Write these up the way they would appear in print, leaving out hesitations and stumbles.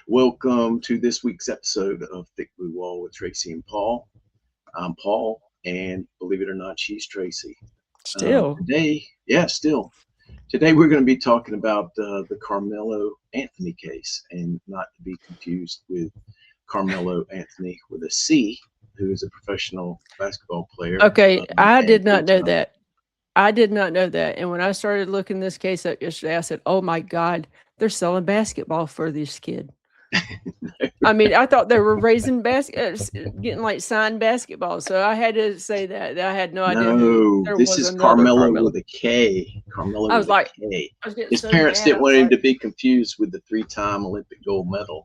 Welcome to this week's episode of Thick Blue Wall with Traci and Paul. I'm Paul, and believe it or not, she's Traci. Still. Still. Today we're going to be talking about the Karmelo Anthony case, and not to be confused with Karmelo Anthony with a C, who is a professional basketball player. Okay, I and did not know two-time- that. I did not know that. And when I started looking this case up yesterday, I said, "Oh my God, they're selling basketball for this kid." I mean, I thought they were raising getting like signed basketball. So I had to say that I had no idea who No, there this was is another Karmelo Carmelo. with a K. Karmelo I with was a like, K. I was getting His so parents mad. didn't I want was him to like, be confused with the three-time Olympic gold medal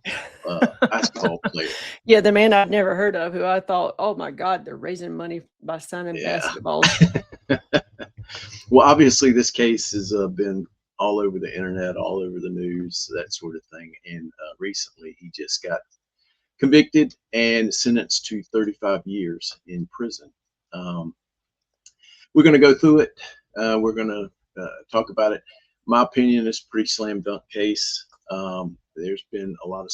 basketball player. yeah, the man I'd never heard of, who I thought, oh my God, they're raising money by signing Yeah. basketballs. Well, obviously, this case has been all over the internet, all over the news, that sort of thing. And recently, he just got convicted and sentenced to 35 years in prison. Um, we're going to go through it. We're going to talk about it. My opinion is a pretty slam dunk case. There's been a lot of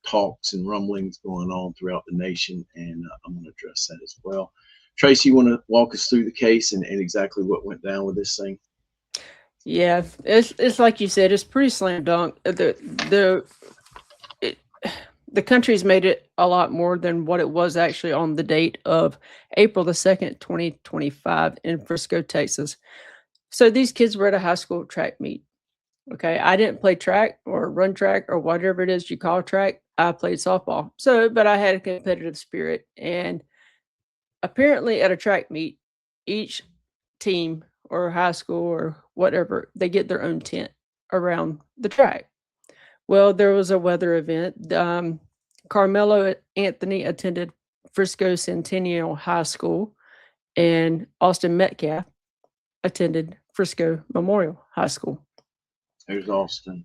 talks and rumblings going on throughout the nation, and I'm going to address that as well. Traci, you want to walk us through the case and exactly what went down with this thing? Yeah, it's like you said, it's pretty slam dunk. It, the country's made it a lot more than what it was actually on the date of April the 2nd, 2025 in Frisco, Texas. So these kids were at a high school track meet. Okay, I didn't play track or run track or whatever it is you call track. I played softball. So, but I had a competitive spirit, and apparently at a track meet, each team or high school or whatever, they get their own tent around the track. Well, there was a weather event. Carmelo Anthony attended Frisco Centennial High School, and Austin Metcalf attended Frisco Memorial High School. There's Austin,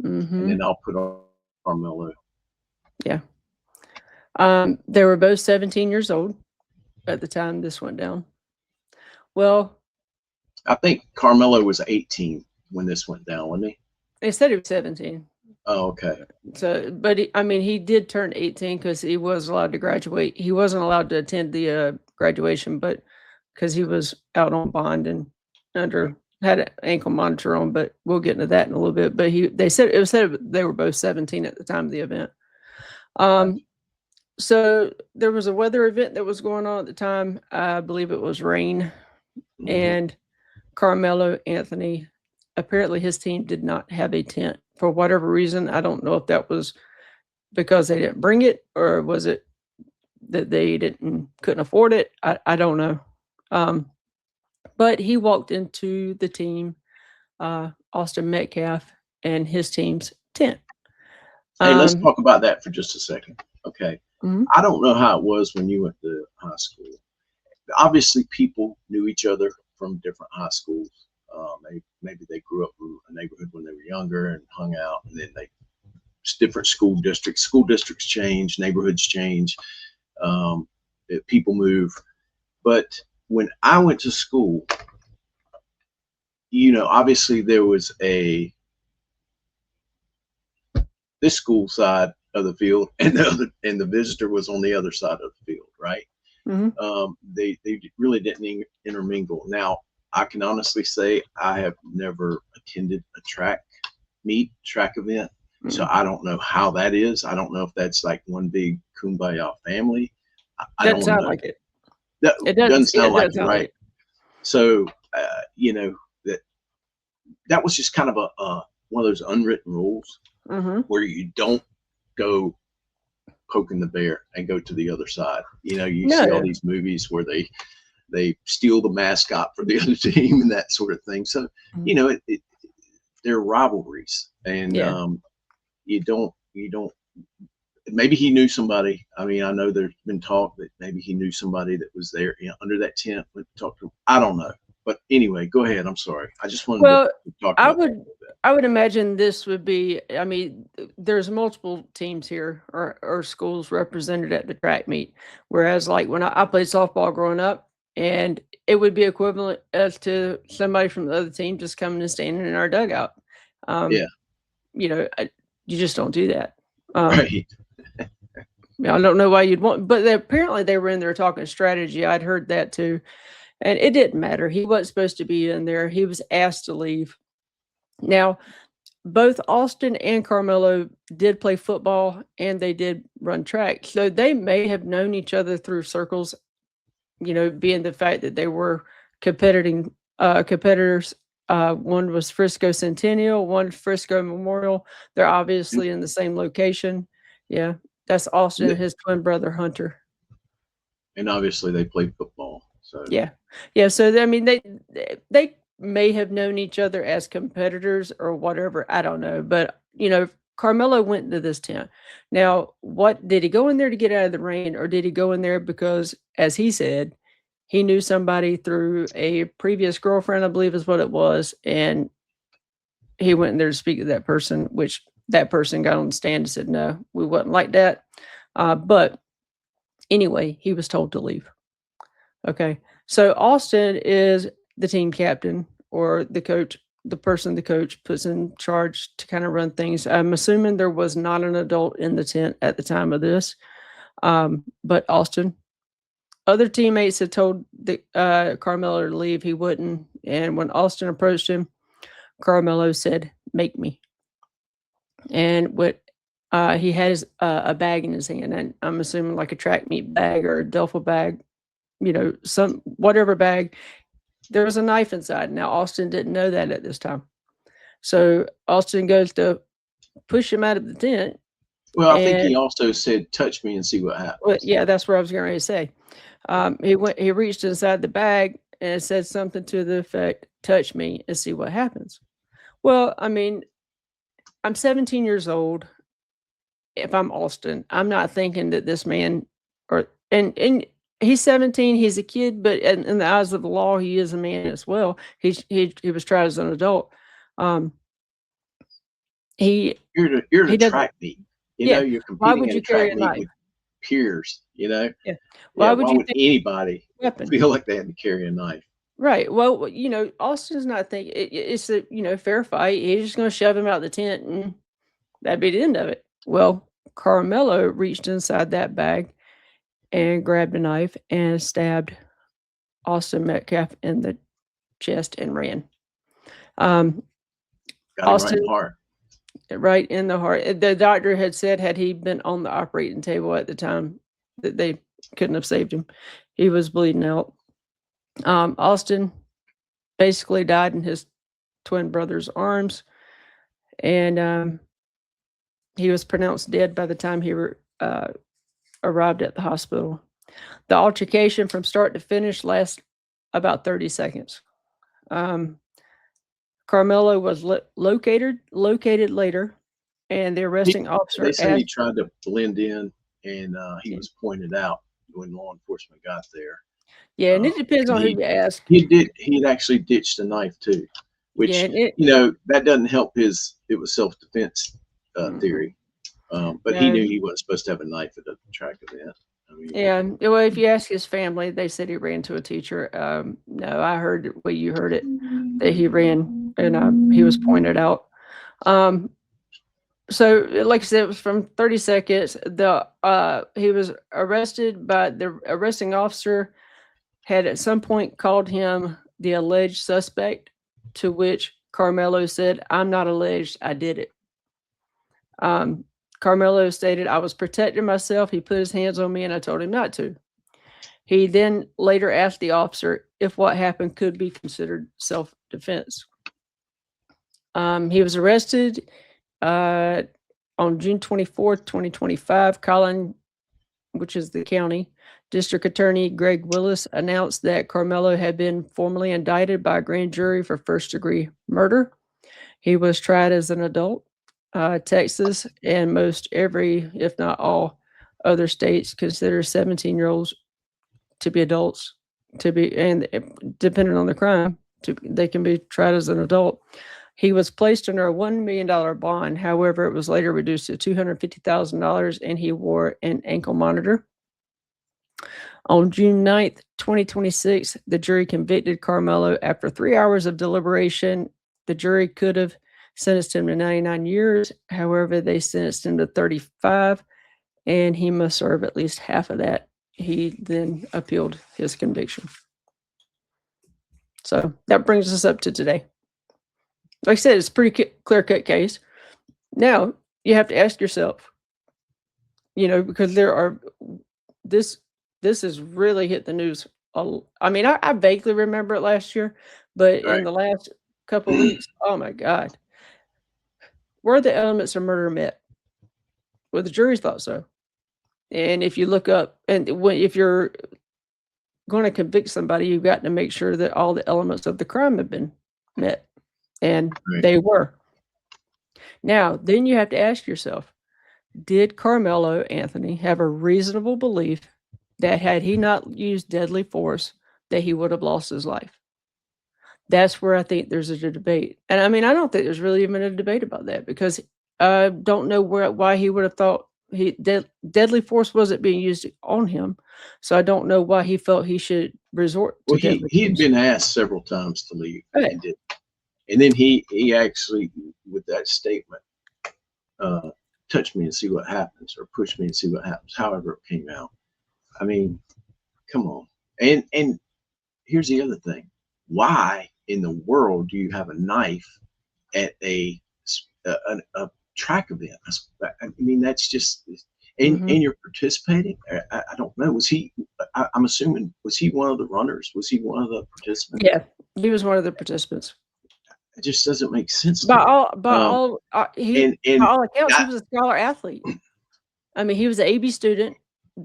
and Hmm. then I'll put on Carmelo. Yeah. They were both 17 years old at the time this went down. Well, I think Carmelo was 18 when this went down, wasn't he? they said he was 17. Oh, okay. So, but I mean, he did turn 18 because he was allowed to graduate. He wasn't allowed to attend the graduation, but because he was out on bond and under had an ankle monitor on. But we'll get into that in a little bit. But they said they were both 17 at the time of the event. So there was a weather event that was going on at the time. I believe it was rain, Mhm. and Carmelo Anthony, apparently his team did not have a tent for whatever reason. I don't know if that was because they didn't bring it or was it that they couldn't afford it. I don't know. But he walked into the team, Austin Metcalf and his team's tent. Hey, let's talk about that for just a second. Okay. Mhm. I don't know how it was when you went to high school. Obviously, people knew each other from different high schools. Maybe they grew up in a neighborhood when they were younger and hung out, and then different school districts. School districts change, neighborhoods change, people move. But when I went to school, obviously there was this school side of the field, and the visitor was on the other side of the field, right? Mhm. They really didn't intermingle. Now, I can honestly say I have never attended a track event, so I don't know how that is. I don't know if that's like one big kumbaya family. I Doesn't don't sound know. like it. That It doesn't doesn't. sound It like doesn't it, sound like right? it. So, that was just kind of one of those unwritten rules Mhm. where you don't go poking the bear and go to the other side. You see all No. these movies where they steal the mascot for the other team and that sort of thing. So, Mhm. they're rivalries, and Yeah. you don't. Maybe he knew somebody. I mean, I know there's been talk that maybe he knew somebody that was there, under that tent. Went to talk to him. I don't know, but anyway, go ahead. I'm sorry. I just wanted Well, to talk I about that a would little bit. I would imagine this would be. I mean, there's multiple teams here or schools represented at the track meet. Whereas, like when I played softball growing up, and it would be equivalent as to somebody from the other team just coming and standing in our dugout. Um, Yeah. you know, you just don't do that. Right. I don't know why you'd want, but apparently they were in there talking strategy. I'd heard that too. And it didn't matter. He wasn't supposed to be in there. He was asked to leave. Now, both Austin and Carmelo did play football and they did run track. So they may have known each other through circles, being the fact that they were competitors. One was Frisco Centennial, one Frisco Memorial. They're obviously in the same location. Yeah, that's Austin and his twin brother Hunter. And obviously they played football. So Yeah. So I mean, they may have known each other as competitors or whatever. I don't know, but Carmelo went into this tent. Now, what did he go in there to get out of the rain, or did he go in there because, as he said, he knew somebody through a previous girlfriend, I believe is what it was, and he went in there to speak to that person, which that person got on the stand and said, no, we wasn't like that. But anyway, he was told to leave. Okay. So Austin is the team captain, or the coach, the person the coach puts in charge to kind of run things. I'm assuming there was not an adult in the tent at the time of this. But Austin, other teammates had told Carmelo to leave. He wouldn't. And when Austin approached him, Carmelo said, "Make me." And he has a bag in his hand, and I'm assuming like a track meet bag or a duffel bag, some whatever bag. There was a knife inside. Now Austin didn't know that at this time, so Austin goes to push him out of the tent. Well, I think he also said, "Touch me and see what happens." Well, yeah, that's what I was going to say. He reached inside the bag and it said something to the effect, "Touch me and see what happens." Well, I mean, I'm 17 years old. If I'm Austin, I'm not thinking that this man, and he's 17, he's a kid, but in the eyes of the law, he is a man as well. He was tried as an adult. You're at a track meet. You're competing in a track meet with peers. Yeah. Why would anybody feel like they had to carry a knife? Right. Well, Austin's not thinking it's a fair fight. He's just going to shove him out the tent, and that'd be the end of it. Well, Carmelo reached inside that bag and grabbed a knife and stabbed Austin Metcalf in the chest and ran. Austin, right in the heart. Right in the heart. The doctor had said, had he been on the operating table at the time, that they couldn't have saved him. He was bleeding out. Austin basically died in his twin brother's arms, and he was pronounced dead by the time he arrived at the hospital. The altercation from start to finish lasts about 30 seconds. Carmelo was located later, and the arresting officer. They said he tried to blend in, and he was pointed out when law enforcement got there. Yeah, and it depends on who you ask. He actually ditched a knife too, which that doesn't help his. It was self-defense theory, but he knew he wasn't supposed to have a knife at a track event. Well, if you ask his family, they said he ran to a teacher. No, I heard it. Well, you heard it, that he ran, and he was pointed out. So, like I said, it was from 30 seconds. He was arrested, but the arresting officer had at some point called him the alleged suspect, to which Carmelo said, "I'm not alleged, I did it." Carmelo stated, "I was protecting myself. He put his hands on me and I told him not to." He then later asked the officer if what happened could be considered self-defense. He was arrested on June 24th, 2025. Collin, which is the county district attorney, Greg Willis, announced that Carmelo had been formally indicted by a grand jury for first-degree murder. He was tried as an adult. Texas and most every, if not all, other states consider 17-year-olds to be adults, and depending on the crime, they can be tried as an adult. He was placed under a $1 million bond. However, it was later reduced to $250,000, and he wore an ankle monitor. On June 9th, 2026, the jury convicted Carmelo after 3 hours of deliberation. The jury could have sentenced him to 99 years. However, they sentenced him to 35, and he must serve at least half of that. He then appealed his conviction. So that brings us up to today. Like I said, it's a pretty clear-cut case. Now, you have to ask yourself, because this has really hit the news. I mean, I vaguely remember it last year, but in the last couple of weeks, oh my God. Were the elements of murder met? Well, the jury thought so. And if you look up, if you're going to convict somebody, you've got to make sure that all the elements of the crime have been met. And they were. Now, then you have to ask yourself, did Karmelo Anthony have a reasonable belief that had he not used deadly force, that he would have lost his life? That's where I think there's a debate. And I mean, I don't think there's really even a debate about that, because I don't know why he would have thought deadly force wasn't being used on him. So I don't know why he felt he should resort to deadly force. He had been asked several times to leave. Right. And then he actually, with that statement, touch me and see what happens, or push me and see what happens, however it came out. I mean, come on. And here's the other thing. Why in the world do you have a knife at a track event? I mean, that's just, and you're participating. I don't know. Was he, I'm assuming, was he one of the runners? Was he one of the participants? Yeah, he was one of the participants. It just doesn't make sense. By all accounts, he was a scholar athlete. I mean, he was an AB student.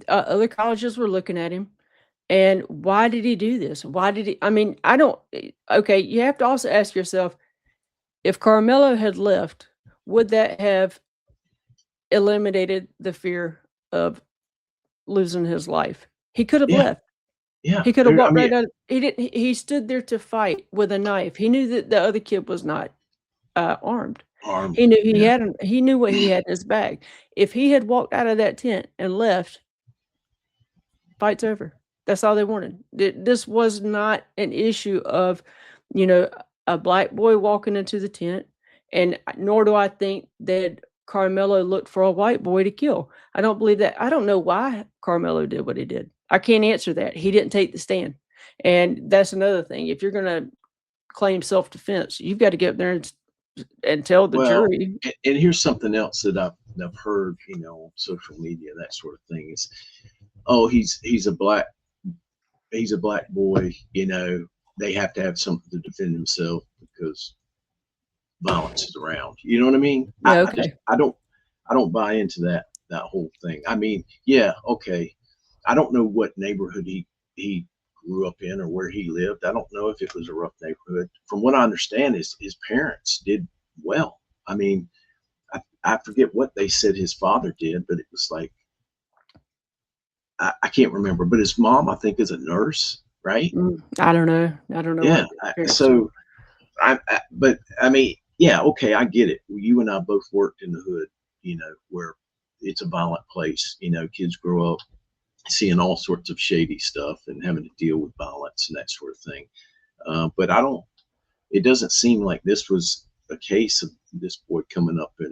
Other colleges were looking at him. And why did he do this? Why did he? I mean, okay, you have to also ask yourself, if Karmelo had left, would that have eliminated the fear of losing his life? He could have left. Yeah. He could have walked right out. He didn't. He stood there to fight with a knife. He knew that the other kid was not armed. He knew he knew what he had in his bag. If he had walked out of that tent and left, fight's over. That's all they wanted. This was not an issue of, a black boy walking into the tent, and nor do I think that Karmelo looked for a white boy to kill. I don't believe that. I don't know why Karmelo did what he did. I can't answer that. He didn't take the stand. And that's another thing. If you're going to claim self-defense, you've got to get up there and tell the jury. And here's something else that I've heard, on social media, that sort of thing is, oh, he's a black boy, they have to have something to defend himself because violence is around. You know what I mean? Okay. I don't buy into that whole thing. I mean, yeah, okay. I don't know what neighborhood he grew up in or where he lived. I don't know if it was a rough neighborhood. From what I understand, his parents did well. I mean, I forget what they said his father did, but it was like, I can't remember. But his mom, I think, is a nurse, right? I don't know. Yeah. So, but I mean, yeah, okay, I get it. You and I both worked in the hood, where it's a violent place. Kids grow up seeing all sorts of shady stuff and having to deal with violence and that sort of thing. But it doesn't seem like this was a case of this boy coming up in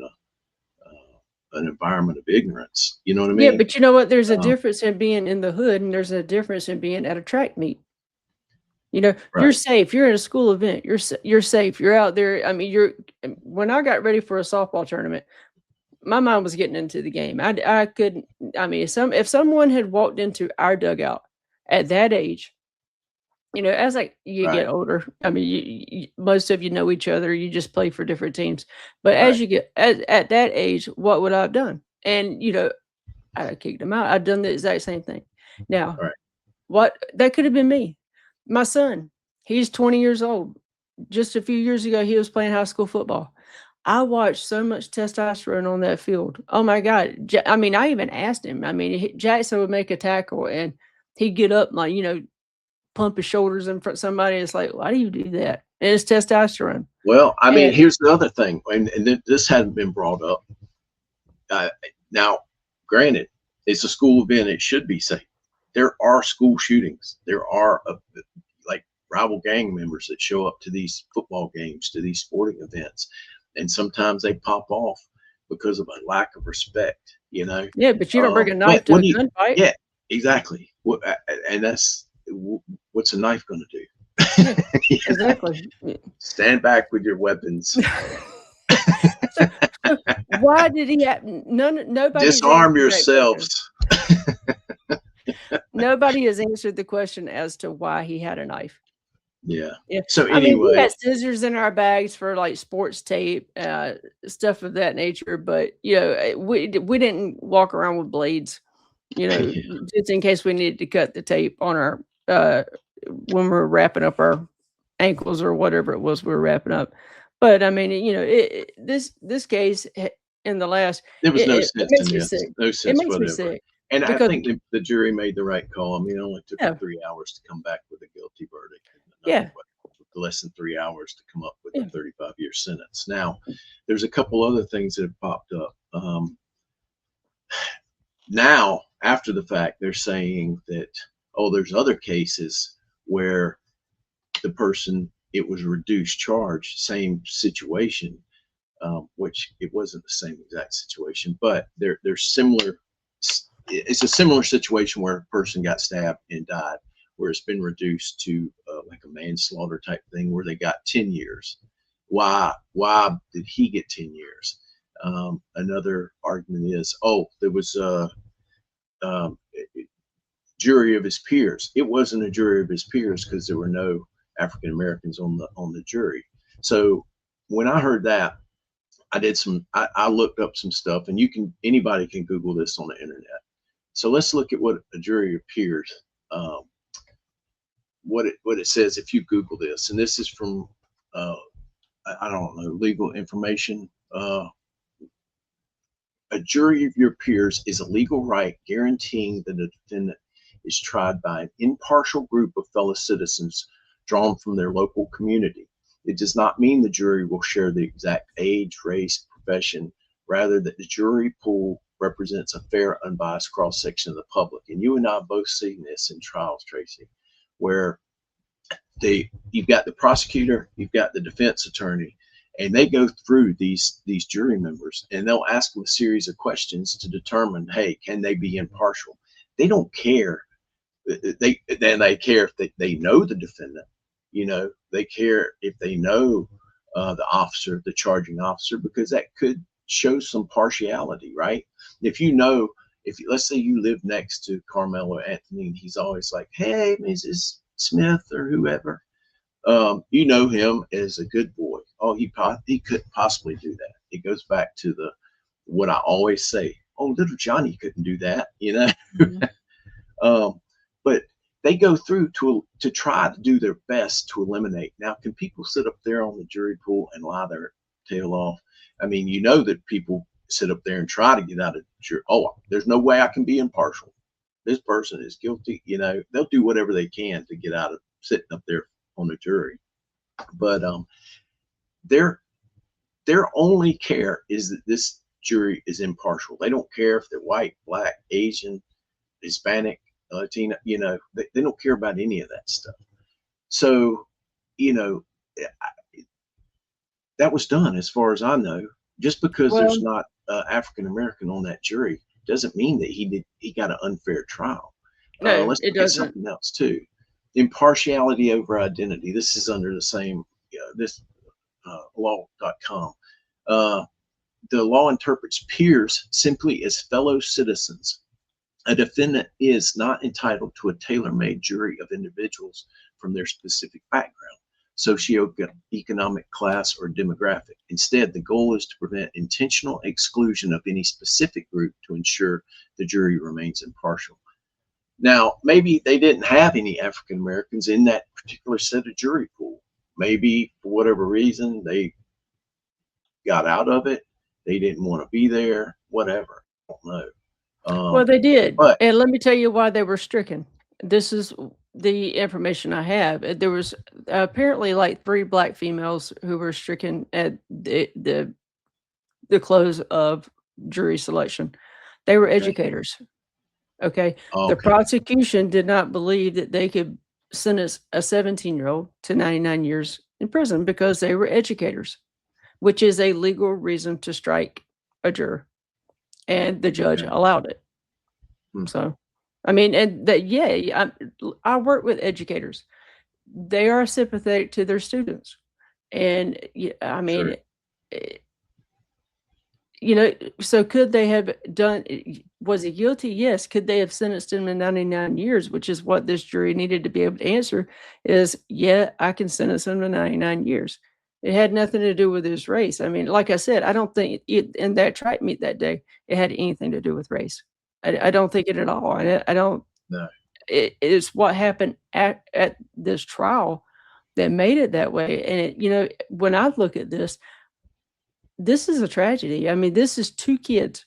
an environment of ignorance. You know what I mean? Yeah, but you know what? There's a difference in being in the hood, and there's a difference in being at a track meet. You're safe. You're in a school event. You're safe. You're out there. I mean, when I got ready for a softball tournament, my mind was getting into the game. I couldn't. I mean, if someone had walked into our dugout at that age, as you get older, I mean, most of you know each other. You just play for different teams. But as you get at that age, what would I have done? And I kicked him out. I've done the exact same thing. Now, what that could have been me. My son, he's 20 years old. Just a few years ago, he was playing high school football. I watched so much testosterone on that field. Oh my God. I mean, I even asked him. I mean, Jackson would make a tackle and he'd get up and, like, pump his shoulders in front of somebody. It's like, why do you do that? And it's testosterone. Well, I mean, here's the other thing. And this hadn't been brought up. Now, granted, it's a school event. It should be safe. There are school shootings. There are like rival gang members that show up to these football games, to these sporting events. and sometimes they pop off because of a lack of respect. Yeah, but you don't bring a knife to What a do you? gunfight. Yeah, exactly. And that's what's a knife going to do? Yeah, exactly. Stand back with your weapons. So, why did he have nobody's Disarm answered that question. yourselves. Nobody has answered the question as to why he had a knife. Yeah. Yeah. So I mean, we anyway, had scissors in our bags for like sports tape, stuff of that nature, but we didn't walk around with blades, yeah. just in case we needed to cut the tape on our when we're wrapping up our ankles or whatever it was we were wrapping up. But I mean, this case in the last, There was no it sense in makes me this. sick. No It sense makes me whatever. sick And I because think the jury made the right call. I mean, it only took yeah, them 3 hours to come back with a guilty verdict, and another yeah, less than 3 hours to come up with yeah. a 35-year sentence. Now, there's a couple other things that have popped up. Now, after the fact, they're saying that, oh, there's other cases where the person, it was reduced charge, same situation, which it wasn't the same exact situation, but they're similar. It's a similar situation where a person got stabbed and died, where it's been reduced to like a manslaughter type thing, where they got 10 years. Why did he get 10 years? Another argument is, oh, there was a jury of his peers. It wasn't a jury of his peers because there were no African Americans on the jury. So when I heard that, I looked up some stuff, and anybody can Google this on the internet. So let's look at what a jury of peers, what it says if you Google this, and this is from I don't know, legal information. A jury of your peers is a legal right guaranteeing that a defendant is tried by an impartial group of fellow citizens drawn from their local community. It does not mean the jury will share the exact age, race, profession, rather that the jury pool represents a fair, unbiased cross-section of the public. And you and I have both seen this in trials, Traci, where you've got the prosecutor, you've got the defense attorney, and they go through these jury members, and they'll ask them a series of questions to determine, hey, can they be impartial? They don't care. They care if they know the defendant. They care if they know the officer, the charging officer, because that could show some partiality, right? If let's say you live next to Karmelo Anthony, and he's always like, hey, Mrs. Smith or whoever, you know him as a good boy. Oh, he couldn't possibly do that. It goes back to what I always say. Oh, little Johnny couldn't do that, Mhm. but they go through to try to do their best to eliminate. Now, can people sit up there on the jury pool and lie their tail off? I mean, that people sit up there and try to get out of jury. Oh, there's no way I can be impartial. This person is guilty. They'll do whatever they can to get out of sitting up there on the jury. But their only care is that this jury is impartial. They don't care if they're white, black, Asian, Hispanic, Latino. They don't care about any of that stuff. So, that was done as far as I know. Just because there's Well, not African American on that jury doesn't mean that he got an unfair trial. no, Let's it look at doesn't. something else too. Impartiality over identity. This is under the same this law.com. The law interprets peers simply as fellow citizens. A defendant is not entitled to a tailor-made jury of individuals from their specific background, socioeconomic class, or demographic. Instead, the goal is to prevent intentional exclusion of any specific group to ensure the jury remains impartial. Now, maybe they didn't have any African Americans in that particular set of jury pool. Maybe for whatever reason they got out of it. They didn't want to be there. Whatever. I don't know. Well, they did, But and let me tell you why they were stricken. This is the information I have. There was apparently like 3 black females who were stricken at the close of jury selection. They were okay, educators. Okay. The okay, prosecution did not believe that they could sentence a 17-year-old to 99 years in prison because they were educators. which is a legal reason to strike a juror, and the judge Okay. allowed it. Hmm. So, I mean, and that, yeah, I work with educators. They are sympathetic to their students, and I mean, Sure. eh, you know, so could they have done? Was he guilty? Yes. Could they have sentenced him to 99 years, which is what this jury needed to be able to answer? Is yeah, I can sentence him to 99 years. It had nothing to do with his race. I mean, like I said, I don't think in that track meet that day it had anything to do with race. I don't think it at all. I don't. No. It's what happened at this trial that made it that way. And when I look at this is a tragedy. I mean, this is 2 kids.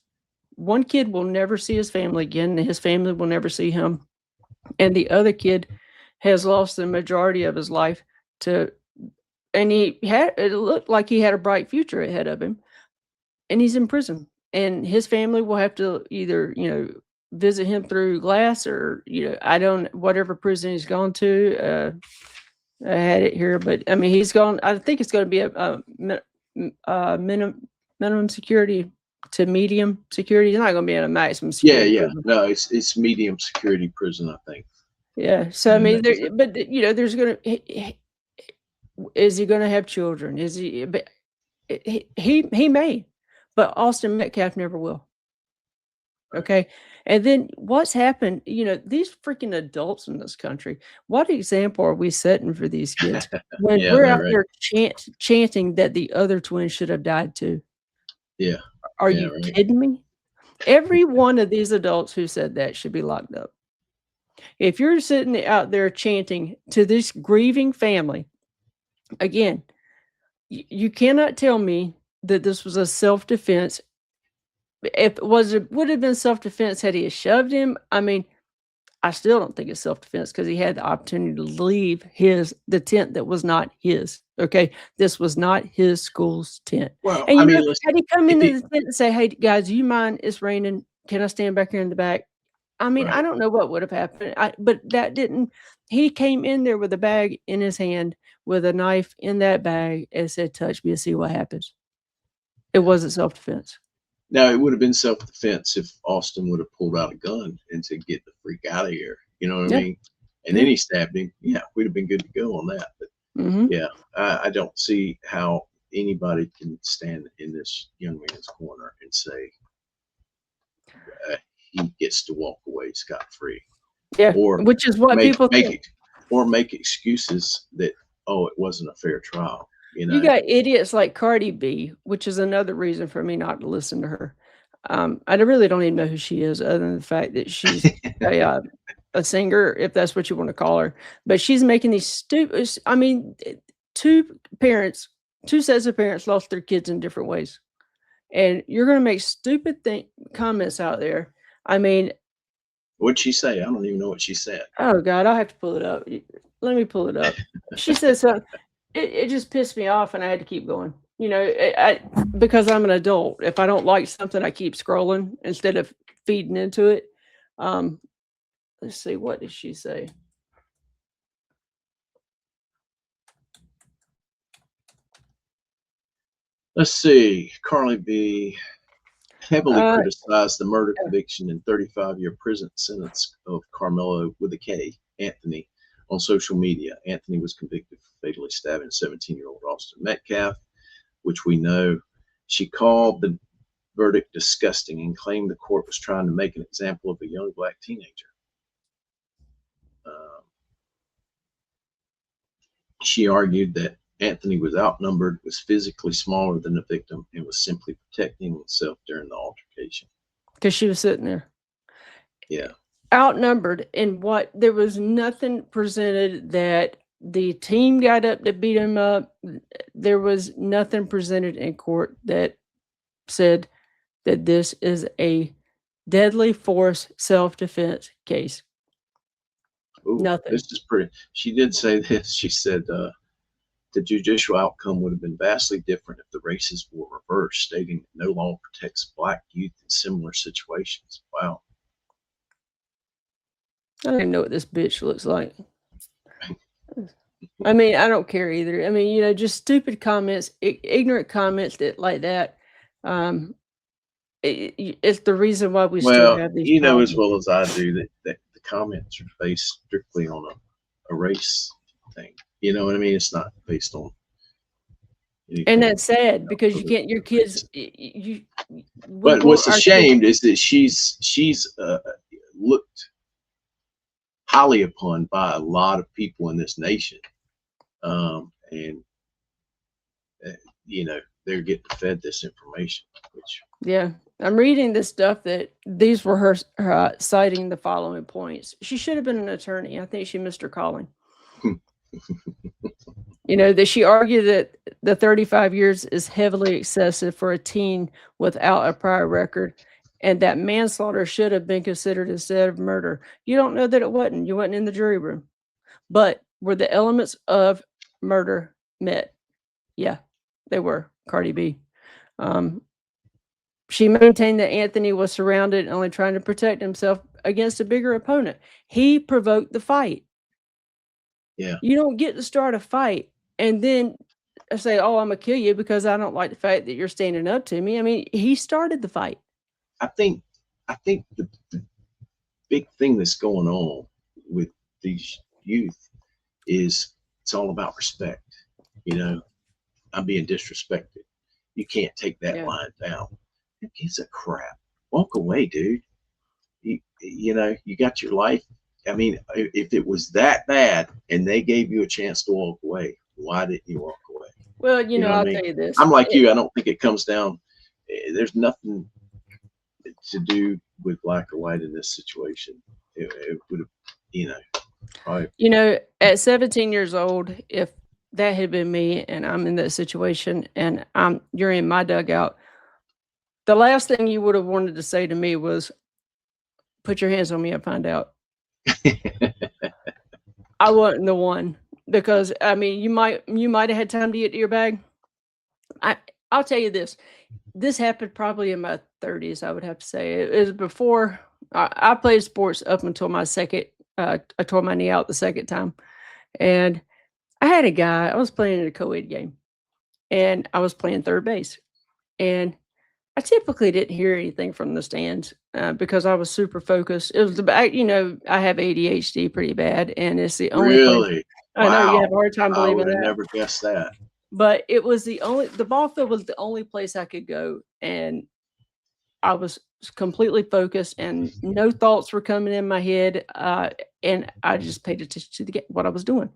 One kid will never see his family again, and his family will never see him. And the other kid has lost the majority of his life to and it looked like he had a bright future ahead of him, and he's in prison. And his family will have to either, visit him through glass or, I don't whatever prison he's gone to. I had it here, but I mean, he's gone. I think it's going to be minimum security to medium security. He's not going to be in a maximum Yeah, security yeah. prison. No, it's medium security prison, I think. Yeah. So I And mean, that's but there's going to. Is he going to have children? Is he? But he may, but Austin Metcalf never will. Okay. And then what's happened, these freaking adults in this country, what example are we setting for these kids when yeah, we're no, out right. there chanting that the other twin should have died too? Yeah. Are Yeah, you right. kidding me? Every one of these adults who said that should be locked up. If you're sitting out there chanting to this grieving family, again, you cannot tell me that this was a self-defense. If it would have been self-defense had he shoved him. I mean, I still don't think it's self-defense because he had the opportunity to leave the tent that was not his. Okay, this was not his school's tent. Well, And I mean, listen, had he come if into he the tent and say, "Hey guys, do you mind? It's raining. Can I stand back here in the back?" I mean, I right. don't know what would have happened. But that didn't. He came in there with a bag in his hand, with a knife in that bag, and said, "Touch me and see what happens." It wasn't self-defense. Now it would have been self-defense if Austin would have pulled out a gun and to get the freak out of here. You know what I Yeah, mean? And then yeah. he stabbed him. Yeah, we'd have been good to go on that. But Mhm. yeah, I don't see how anybody can stand in this young man's corner and say he gets to walk away scot-free, Yeah, or which is what make people make think. it, or make excuses that it wasn't a fair trial. You You know? got idiots like Cardi B, which is another reason for me not to listen to her. I really don't even know who she is other than the fact that she's a, uh, a singer, if that's what you wanna call her, but she's making these stupid. I mean, 2 parents 2 sets of parents lost their kids in different ways, and you're gonna make stupid comments out there. I mean, What'd she say? I don't even know what she said. oh god, I'll have to pull it up. Let me pull it up. She said something. It just pissed me off, and I had to keep going. Because I'm an adult. If I don't like something, I keep scrolling instead of feeding into it. Um, let's see, what did she say? Let's see. Carly B heavily Uh, criticized the murder conviction and 35-year prison sentence of Karmelo with a K, Anthony, on social media. Anthony was convicted for fatally stabbing 17-year-old Austin Metcalf, which we know. She called the verdict disgusting and claimed the court was trying to make an example of a young black teenager. Um, she argued that Anthony was outnumbered, was physically smaller than the victim, and was simply protecting himself during the altercation. because she was sitting there. Yeah. Outnumbered in what there was nothing presented that the team got up to beat him up. There was nothing presented in court that said that this is a deadly force self-defense case. Ooh, Nothing. this is pretty. She did say this. She said the judicial outcome would have been vastly different if the races were reversed, stating that no law protects black youth in similar situations. Wow. I don't even know what this bitch looks like. I mean, I don't care either. I mean, just stupid comments, ignorant comments that like that. Um, it's the reason why we still Well, have these you know as problems. well as I do that the comments are based strictly on a race thing. You know what I mean? It's not based on And anything that's sad else because you other can't. Your than kids, race. we But want what's our kids. ashamed is that she's looked highly upon by a lot of people in this nation, and uh, they're getting fed this information, which Yeah, I'm reading this stuff that these were her citing the following points. She should have been an attorney. I think she missed her calling. That she argued that the 35 years is heavily excessive for a teen without a prior record, and that manslaughter should have been considered instead of murder. You don't know that it wasn't. You wasn't in the jury room. But were the elements of murder met? Yeah, they were. Cardi B. Um, she maintained that Anthony was surrounded and only trying to protect himself against a bigger opponent. He provoked the fight. yeah, You don't get to start a fight and then say, "Oh, I'm gonna kill you because I don't like the fact that you're standing up to me." I mean, he started the fight. I think the big thing that's going on with these youth is it's all about respect. You know, I'm being disrespected. You can't take that Yeah. line down. Who gives a crap? Walk away, dude. You got your life. I mean, if it was that bad and they gave you a chance to walk away, why didn't you walk away? Well, You know what I I'll mean? tell you this. I'm like you. I don't think it comes down. There's nothing to do with black or white in this situation. It would have, probably. At 17 years old, if that had been me and I'm in that situation and you're in my dugout, the last thing you would have wanted to say to me was, "Put your hands on me and find out." I wasn't the one because I mean, you might have had time to get to your bag. I I'll tell you this. This happened probably in my 30s, I would have to say. It was before I played sports up until my second I tore my knee out the second time. And I had a guy, I was playing in a co-ed game and I was playing third base. And I typically didn't hear anything from the stands because I was super focused. It was I have ADHD pretty bad, and it's the only place. Really? I know you have Wow. a hard time I believing would have that, never guessed that. but the ball field was the only place I could go, and I was completely focused, and no thoughts were coming in my head, and I just paid attention to what I was doing.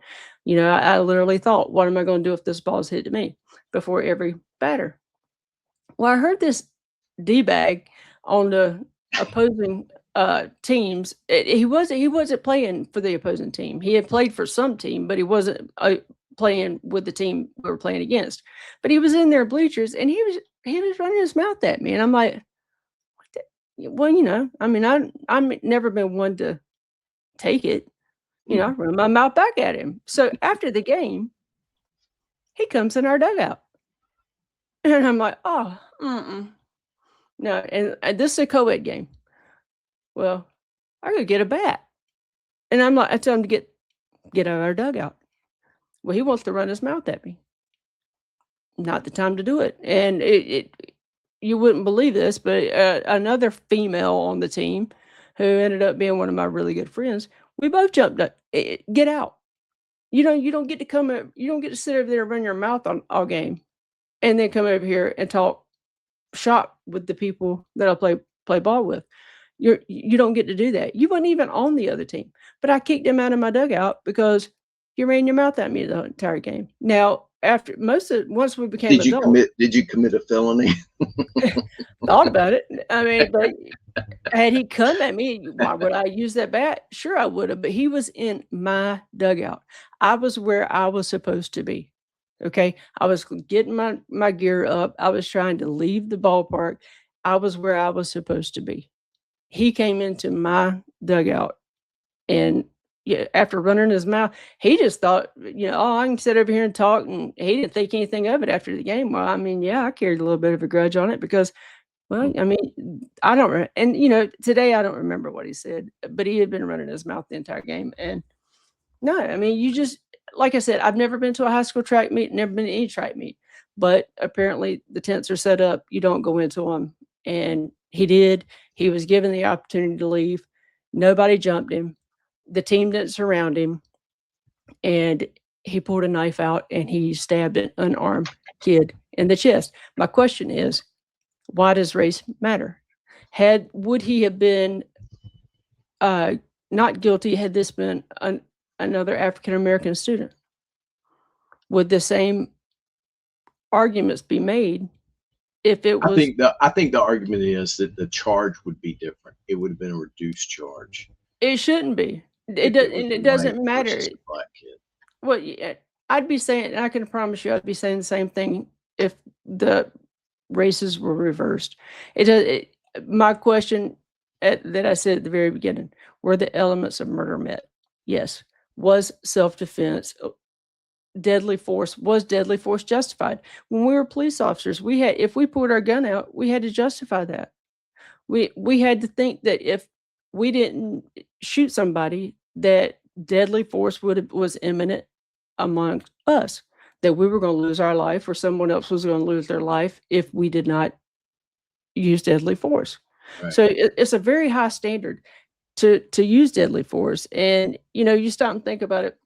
I literally thought, "What am I going to do if this ball is hit to me?" Before every batter. Well, I heard this D-bag on the opposing, teams. He wasn't playing for the opposing team. He had played for some team, but he wasn't, playing with the team we were playing against. But he was in their bleachers, and he was running his mouth at me, and I'm like, "What the" well, I mean, I'm never been one to take it. I run my mouth back at him. So after the game, he comes in our dugout, and I'm like, "Oh, mm-mm." No, and this is a co-ed game. Well, I could get a bat. And I tell him to get out of our dugout. Well, he wants to run his mouth at me. Not the time to do it. And it you wouldn't believe this, but another female on the team who ended up being one of my really good friends, we both jumped up. Get out. You don't get to you don't get to sit over there and run your mouth on all game and then come over here and talk shop with the people that I play ball with. You don't get to do that. You weren't even on the other team, but I kicked him out of my dugout because you ran your mouth at me the entire game. Now, after once we became adults, Did you commit a felony? thought about it. I mean, but had he come at me, why would I use that bat? Sure, I would have, but he was in my dugout. I was where I was supposed to be. Okay. I was getting my gear up. I was trying to leave the ballpark. I was where I was supposed to be. He came into my dugout and yeah, after running his mouth, he just thought, "Oh, I can sit over here and talk." And he didn't think anything of it after the game. Well, I mean, yeah, I carried a little bit of a grudge on it because, well, I mean, I don't, and today I don't remember what he said, but he had been running his mouth the entire game. And no, I mean, like I said, I've never been to a high school track meet, never been to any track meet, but apparently the tents are set up. You don't go into them. And he did. He was given the opportunity to leave. Nobody jumped him. The team didn't surround him. And he pulled a knife out and he stabbed an unarmed kid in the chest. My question is, why does race matter? Would he have been not guilty had this been another African American student? Would the same arguments be made if it was? I think the argument is that the charge would be different. It would have been a reduced charge. It shouldn't be. It doesn't matter. Black kid. Well, yeah, I'd be saying, I can promise you, I'd be saying the same thing if the races were reversed. My question that I said at the very beginning, were the elements of murder met? Yes. Was self-defense, deadly force justified? When we were police officers, if we pulled our gun out, we had to justify that. We had to think that if we didn't shoot somebody, that deadly force was imminent among us, that we were going to lose our life or someone else was going to lose their life if we did not use deadly force. Right. So it's a very high standard to use deadly force. And, you stop and think about it.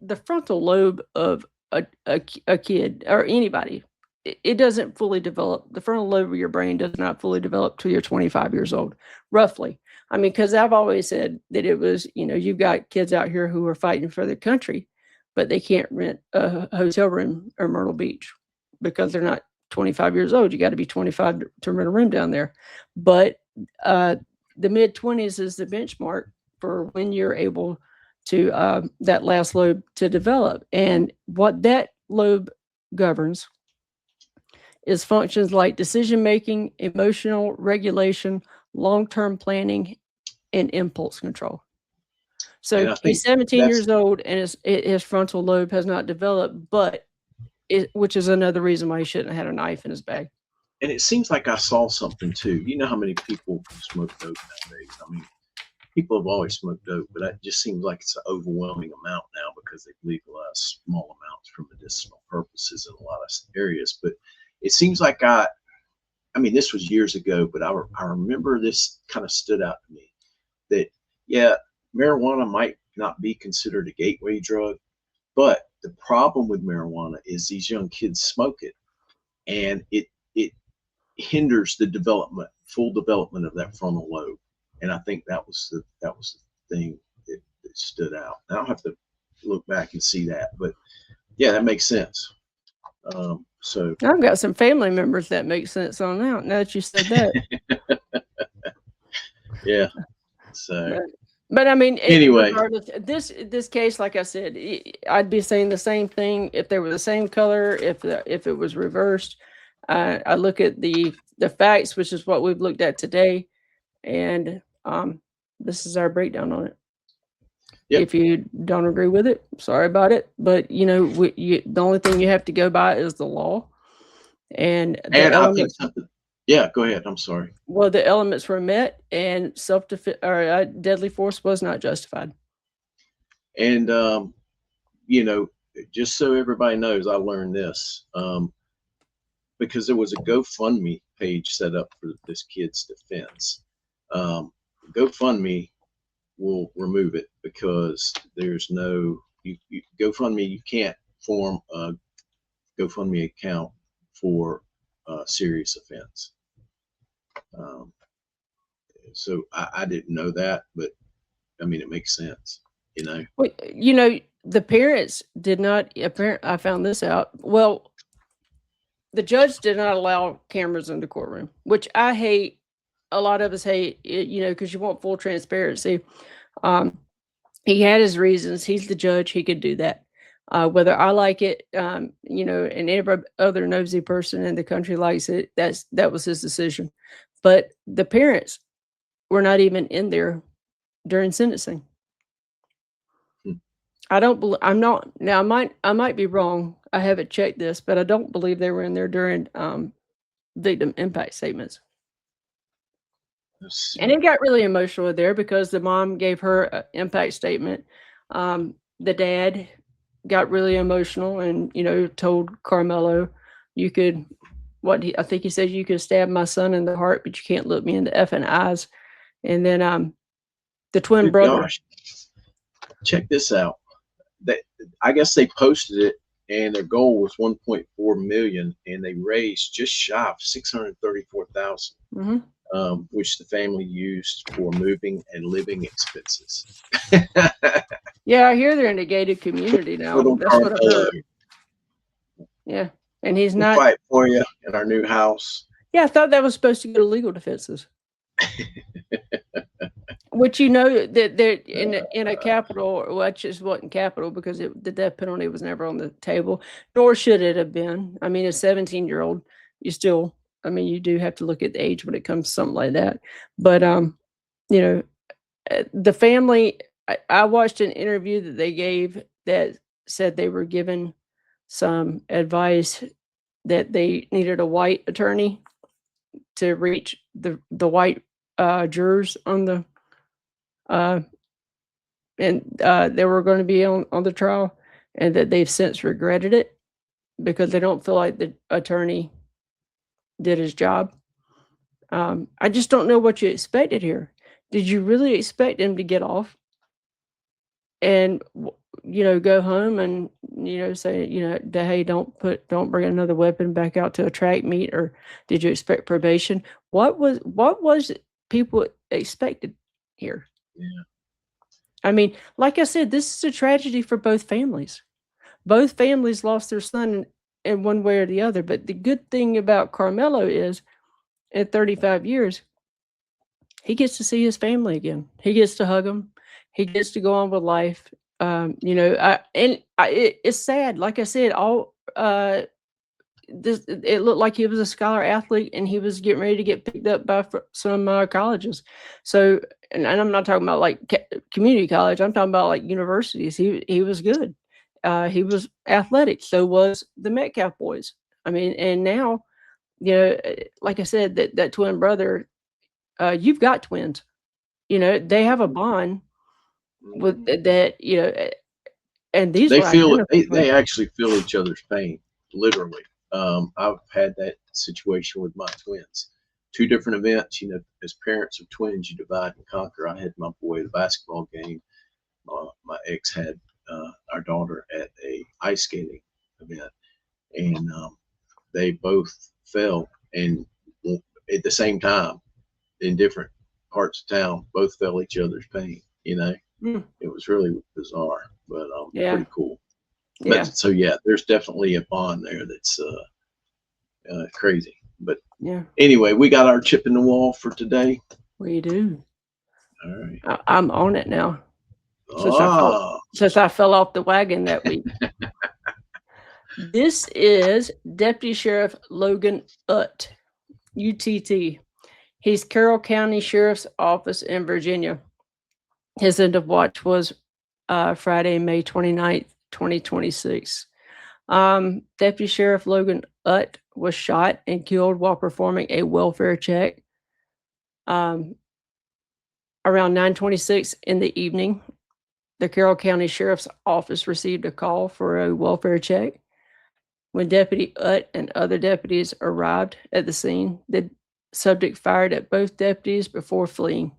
The frontal lobe of a kid or anybody, it doesn't fully develop. The frontal lobe of your brain does not fully develop till you're 25 years old, roughly. I mean, because I've always said that it was, you've got kids out here who are fighting for their country, but they can't rent a hotel room or Myrtle Beach because they're not 25 years old. You got to be 25 to rent a room down there. But the mid-20s is the benchmark for when you're able to that last lobe to develop. And what that lobe governs is functions like decision-making, emotional regulation, long-term planning, and impulse control. So he's 17 years old and his frontal lobe has not developed, which is another reason why he shouldn't have had a knife in his bag. And it seems like I saw something too. You know how many people smoke dope nowadays? I mean, people have always smoked dope, but it just seems like it's an overwhelming amount now because they've legalized small amounts for medicinal purposes in a lot of areas. But it seems like this was years ago, but I remember this kind of stood out to me that, yeah, marijuana might not be considered a gateway drug, but the problem with marijuana is these young kids smoke it, and it hinders the full development of that frontal lobe. And I think that was the thing that stood out. I don't have to look back and see that, but yeah, that makes sense. So I've got some family members that make sense on that. Now that you said that, yeah. So, but I mean, anyway, this case, like I said, I'd be saying the same thing if they were the same color. If it was reversed, I look at the facts, which is what we've looked at today, and this is our breakdown on it. Yep. If you don't agree with it, sorry about it, but the only thing you have to go by is the law, and I think something. Yeah, go ahead. I'm sorry. Well, the elements were met, and self-defense or deadly force was not justified. And just so everybody knows, I learned this because there was a GoFundMe page set up for this kid's defense. GoFundMe will remove it because there's no GoFundMe. You can't form a GoFundMe account for a serious offense. So I didn't know that, but I mean, it makes sense, Well, the parents did not. I found this out. Well, the judge did not allow cameras in the courtroom, which I hate. A lot of us hate, because you want full transparency. He had his reasons. He's the judge. He could do that. Whether I like it, and every other nosy person in the country likes it, that was his decision. But the parents were not even in there during sentencing. I'm not now. I might be wrong. I haven't checked this, but I don't believe they were in there during victim impact statements. And it got really emotional there because the mom gave her an impact statement. the dad got really emotional and, told Karmelo, you could, I think he said, you could stab my son in the heart, but you can't look me in the effing eyes. And then the twin Good brother. gosh. Check this out. I guess they posted it, and their goal was 1.4 million, and they raised just shy of 634,000, which the family used for moving and living expenses. Yeah, I hear they're in a gated community now. That's what I heard. Yeah, and he's not fight for you in our new house. Yeah, I thought that was supposed to go to legal defenses. Which that they're in a capital, which just wasn't capital because the death penalty was never on the table, nor should it have been. I mean, a 17-year-old, you still, you do have to look at the age when it comes to something like that. But the family, I watched an interview that they gave that said they were given some advice that they needed a white attorney to reach the white jurors on the they were going to be on the trial, and that they've since regretted it because they don't feel like the attorney did his job. I just don't know what you expected here. Did you really expect him to get off and go home and say hey, don't bring another weapon back out to a track meet? Or did you expect probation? What was people expected here? Yeah. I mean, like I said, this is a tragedy for both families. Both families lost their son in one way or the other. But the good thing about Karmelo is, in 35 years, he gets to see his family again. He gets to hug them. He gets to go on with life. It's sad. Like I said, it looked like he was a scholar athlete, and he was getting ready to get picked up by some colleges. So, and I'm not talking about like community college. I'm talking about like universities. He was good. He was athletic. So was the Metcalf boys. I mean, and now, like I said, that twin brother, you've got twins. They have a bond with that. And these they actually feel each other's pain, literally. I've had that situation with my twins. Two different events. As parents of twins, you divide and conquer. I had my boy at a basketball game. My ex had our daughter at a ice skating event, and they both fell, and at the same time, in different parts of town, both felt each other's pain. It was really bizarre, but pretty cool. Yeah. But, so there's definitely a bond there that's crazy. But anyway, we got our chip in the wall for today. We do. All right. I'm on it now. Since I fell off the wagon that week. This is Deputy Sheriff Logan Utt, UTT. He's Carroll County Sheriff's Office in Virginia. His end of watch was Friday, May 29th, 2026. Deputy Sheriff Logan Utt was shot and killed while performing a welfare check. Around 9:26 in the evening, the Carroll County Sheriff's Office received a call for a welfare check. When Deputy Utt and other deputies arrived at the scene, the subject fired at both deputies before fleeing.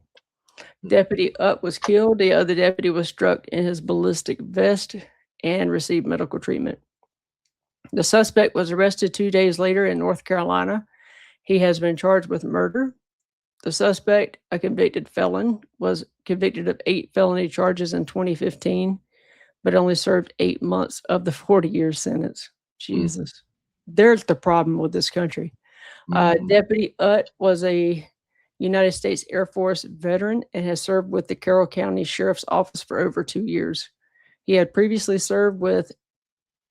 Deputy Utt was killed. The other deputy was struck in his ballistic vest and received medical treatment. The suspect was arrested 2 days later in North Carolina. He has been charged with murder. The suspect, a convicted felon, was convicted of 8 felony charges in 2015, but only served 8 months of the 40-year sentence. Jesus. There's the problem with this country. Deputy Utt was a United States Air Force veteran and has served with the Carroll County Sheriff's Office for over 2 years. He had previously served with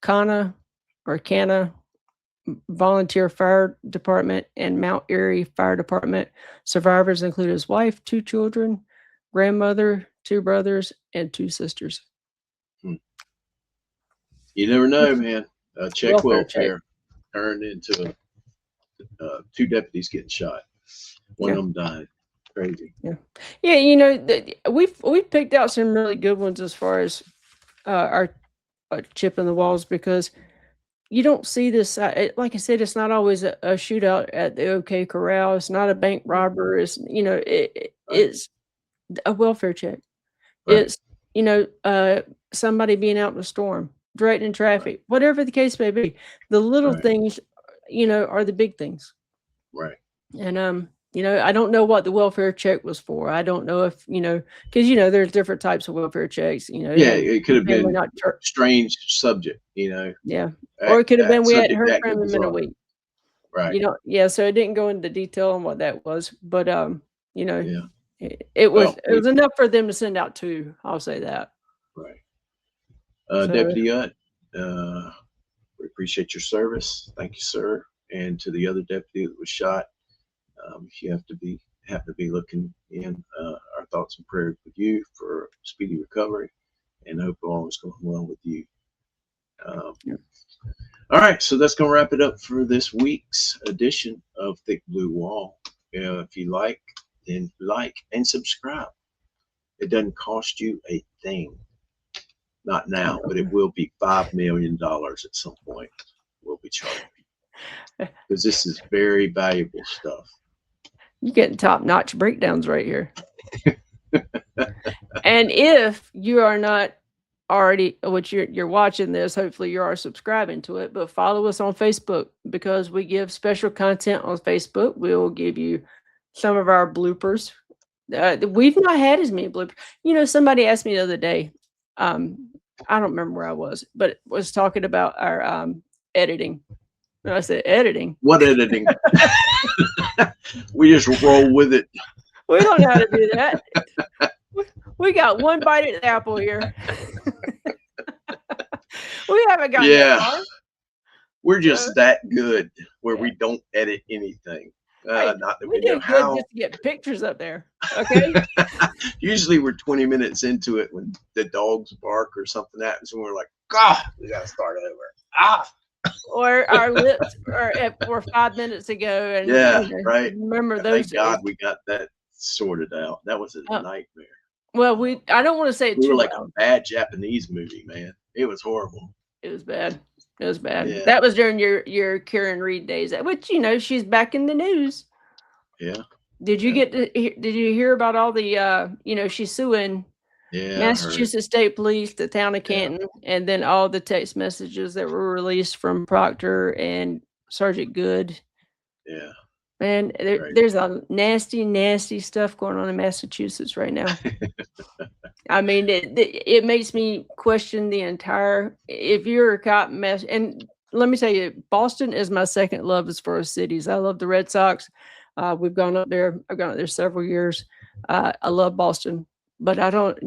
Cana Volunteer Fire Department and Mount Airy Fire Department. Survivors include his wife, 2 children, grandmother, 2 brothers, and 2 sisters. You never know, man. Check welfare turned into 2 deputies getting shot. One of them died. Crazy. Yeah. We've picked out some really good ones as far as our chip in the walls, because you don't see this. Like I said, it's not always a shootout at the OK Corral. It's not a bank robber. It's it's a welfare check. Right. It's somebody being out in a storm, directing traffic, whatever the case may be. The little Right. things, are the big things. Right. And I don't know what the welfare check was for. I don't know if because there's different types of welfare checks. Yeah, it could have family been not strange subject. yeah, or it could have been we hadn't Subject heard acted from him in a bizarre. week. Right. Yeah. So it didn't go into detail on what that was, but Yeah. it was Well, enough for them to send out two. I'll say that. right. So Deputy Utt, we appreciate your service. Thank you, sir. And to the other deputy that was shot, if you happen to be looking in, our thoughts and prayers with you for speedy recovery, and hope all is going well with you. Yeah. All right, so that's going to wrap it up for this week's edition of Thick Blue Wall. If you like, then like and subscribe. It doesn't cost you a thing. Not now, but it will be $5 million at some point. We'll be charging because this is very valuable stuff. You're getting top-notch breakdowns right here. And if you are not already, which you're watching this, hopefully you are subscribing to it, but follow us on Facebook, because we give special content on Facebook. We will give you some of our bloopers. We've not had as many bloopers. Somebody asked me the other day, I don't remember where I was, but was talking about our editing. And I said, editing? What editing? We just roll with it. We don't know how to do that. We got one bite at the apple here. We haven't got that far. We're just that good where we don't edit anything. Not that we know did how. Good just to get pictures up there. Okay. Usually we're 20 minutes into it when the dogs bark or something happens, and we're like, God, we gotta start over. Or our lips were 5 minutes ago, and right. Remember those? Thank God we got that sorted out. That was a nightmare. Well, I don't want to say it we too were like loud. A bad Japanese movie, man. It was horrible. It was bad. It was bad. Yeah. That was during your Karen Reed days, which she's back in the news. Yeah. Did you did you hear about all the she's suing Massachusetts State Police, the town of Canton, and then all the text messages that were released from Proctor and Sergeant Good. Yeah. Man, there's a nasty, nasty stuff going on in Massachusetts right now. I mean, it makes me question the entire. If you're a cop, and let me tell you, Boston is my second love as far as cities. I love the Red Sox. We've gone up there. I've gone up there several years. I love Boston, but I don't.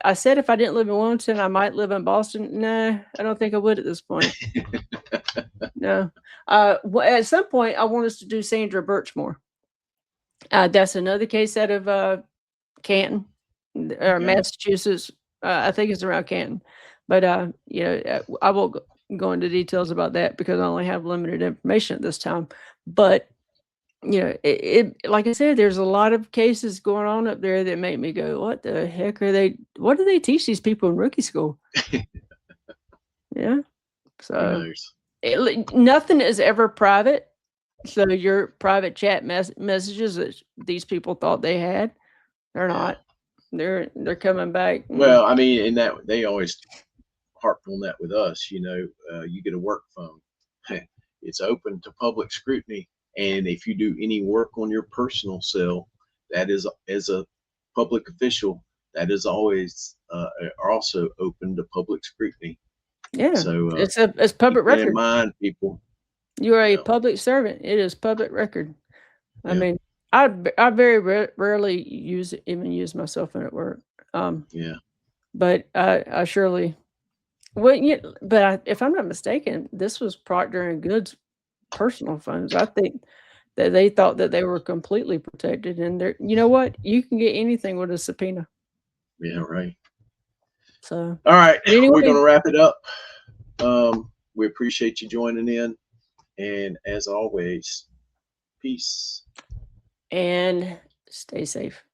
I said if I didn't live in Wilmington, I might live in Boston. Nah, I don't think I would at this point. No. At some point, I want us to do Sandra Birchmore. That's another case out of Canton, or Massachusetts. I think it's around Canton, but I won't go into details about that because I only have limited information at this time. But it like I said, there's a lot of cases going on up there that make me go, "What the heck are they? What do they teach these people in rookie school?" Yeah, so. Nothing is ever private. So your private chat messages that these people thought they had, they're not. They're coming back. Well, I mean, in that they always harp on that with us. You get a work phone, it's open to public scrutiny, and if you do any work on your personal cell, that is, as a public official, that is always also open to public scrutiny. Yeah, so it's public record. Keep that in mind, people. You are a public servant. It is public record. I mean, I very rarely even use my cell phone at work. But I surely. But if I'm not mistaken, this was Procter and Good's personal phones. I think that they thought that they were completely protected, and they're. You know what? You can get anything with a subpoena. Yeah. Right. So. All right, we're gonna wrap it up. We appreciate you joining in, and as always, peace and stay safe.